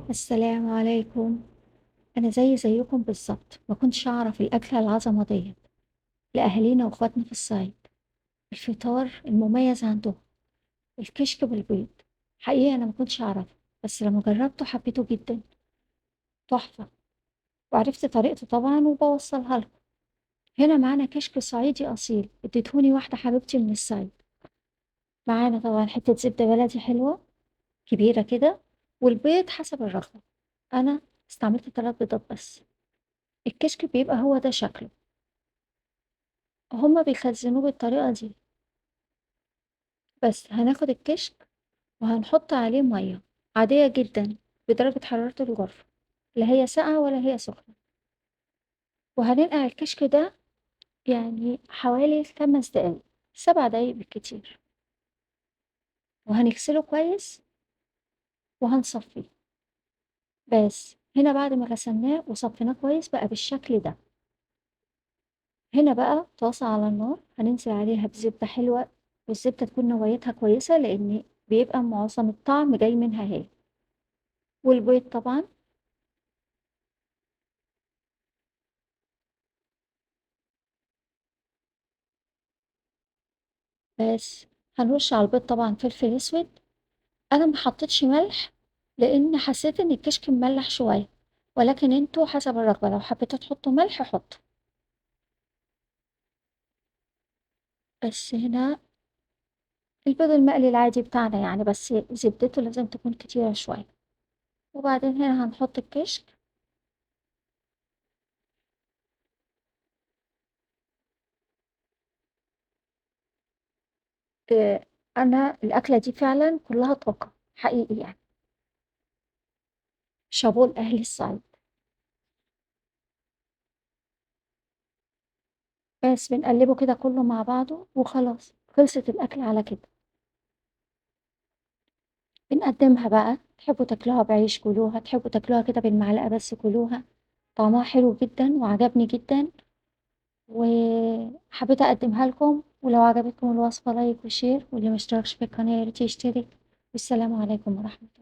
السلام عليكم. أنا زيكم بالظبط، ما كنتش أعرف الأكلة العظمة ديت لأهالينا وإخواتنا في الصعيد. الفطار المميز عندهم الكشك بالبيض. حقيقة أنا ما كنتش أعرفه، بس لما جربته حبيته جدا، تحفة. وعرفت طريقته طبعا وبوصلها لكم. هنا معانا كشك صعيدي أصيل، اديتهوني واحدة حبيبتي من الصعيد. معانا طبعا حتة زبدة بلدي حلوة كبيرة كده، والبيض حسب الرغبة. أنا استعملت 3 بيضات بس. الكشك بيبقى هو ده شكله. هما بيخزنوه بالطريقة دي. بس هناخد الكشك وهنحط عليه مية عادية جدا بدرجة حرارة الغرفة، لا هي ساقعة ولا هي سخنة. وهننقع الكشك ده يعني حوالي 5 دقايق، 7 دقايق بالكتير. وهنغسله كويس وهنصفيه. بس هنا بعد ما غسلناه وصفيناه كويس بقى بالشكل ده. هنا بقى طاسة على النار هننزل عليها بزبدة حلوة، والزبدة تكون نوايتها كويسة لأن بيبقى معظم الطعم جاي منها هي. والبيض طبعا. بس هنرش على البيض طبعا فلفل اسود. انا ما حطيتش ملح لان حسيت ان الكشك مملح شويه، ولكن انتوا حسب الرغبه، لو حبيتوا تحطوا ملح حطوا. بس هنا البيض المقلي العادي بتاعنا يعني، بس زبدته لازم تكون كتيره شويه. وبعدين هنا هنحط الكشك. آه، انا الاكله دي فعلا كلها طاقه حقيقي يعني. شابوه لاهل الصعيد. بس بنقلبه كده كله مع بعضه وخلاص خلصت الاكله على كده. بنقدمها بقى، تحبوا تاكلوها بعيش كلوها، تحبوا تاكلوها كده بالمعلقة بس كلوها. طعمها حلو جدا وعجبني جدا، وحبيت اقدمها لكم. ولو عجبتكم الوصفة لايك وشير، واللي مشتركش في القناة ياريت يشترك. والسلام عليكم ورحمة الله.